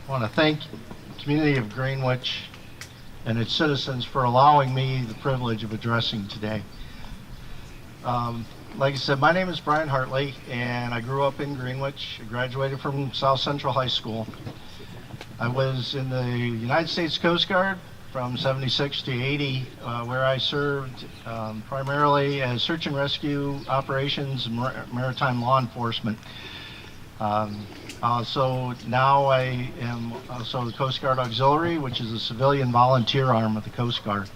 I want to thank the community of Greenwich and its citizens for allowing me the privilege of addressing today. Like I said, my name is Bryan Hartley, and I grew up in Greenwich. I graduated from South Central High School. I was in the United States Coast Guard from 76 to 80, where I served primarily as search and rescue operations and maritime law enforcement. So now I am also the Coast Guard Auxiliary, which is a civilian volunteer arm of the Coast Guard.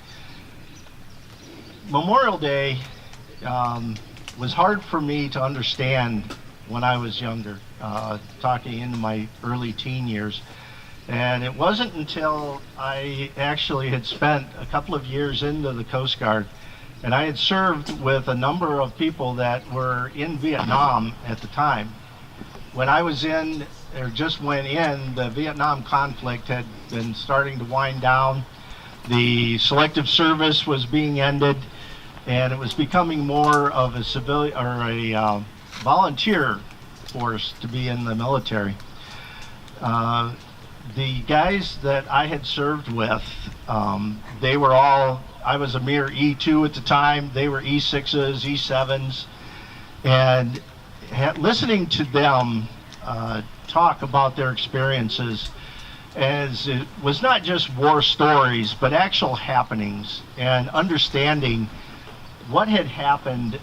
Memorial Day was hard for me to understand when I was younger, talking into my early teen years. And it wasn't until I actually had spent a couple of years into the Coast Guard, and I had served with a number of people that were in Vietnam at the time. When I was in, or just went in, the Vietnam conflict had been starting to wind down. The selective service was being ended, and it was becoming more of a civilian or a volunteer force to be in the military. The guys that I had served with, they were all, I was a mere E2 at the time, they were E6s, E7s, and listening to them talk about their experiences, as it was not just war stories, but actual happenings, and understanding what had happened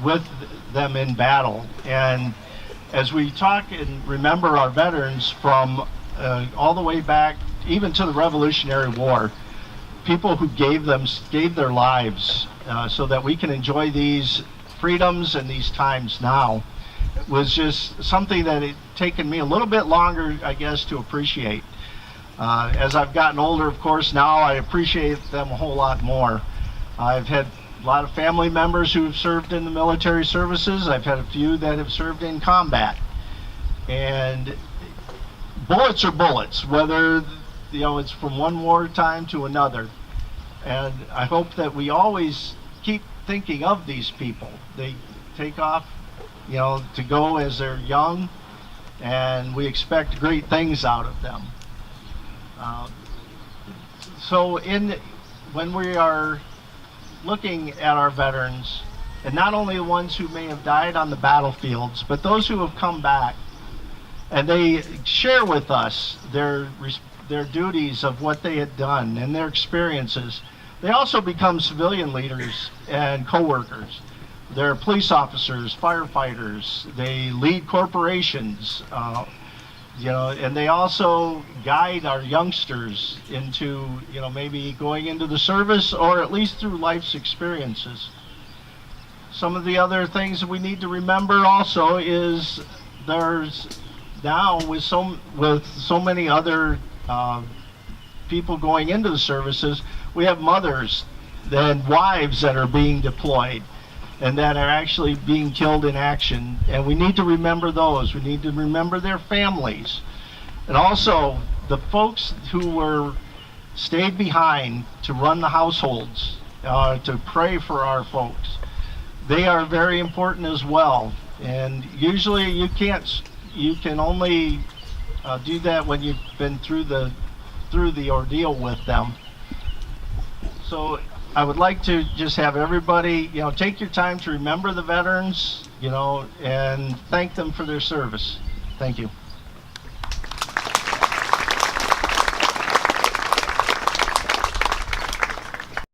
with them in battle. And as we talk and remember our veterans from all the way back, even to the Revolutionary War, people who gave their lives so that we can enjoy these freedoms and these times now, was just something that had taken me a little bit longer, I guess, to appreciate. As I've gotten older, of course, now I appreciate them a whole lot more. I've had a lot of family members who have served in the military services. I've had a few that have served in combat. And bullets are bullets, whether it's from one wartime to another. And I hope that we always keep thinking of these people. They take off to go as they're young, and we expect great things out of them. When we are looking at our veterans, and not only the ones who may have died on the battlefields, but those who have come back, and they share with us their duties of what they had done and their experiences, they also become civilian leaders and co-workers. They're police officers, firefighters, they lead corporations, and they also guide our youngsters into, maybe going into the service, or at least through life's experiences. Some of the other things that we need to remember also is there's now with so many other people going into the services, we have mothers and wives that are being deployed and that are actually being killed in action, and we need to remember those. We need to remember their families, and also the folks who stayed behind to run the households, to pray for our folks. They are very important as well, and usually you can only do that when you've been through the ordeal with them. So I would like to just have everybody, take your time to remember the veterans, and thank them for their service. Thank you.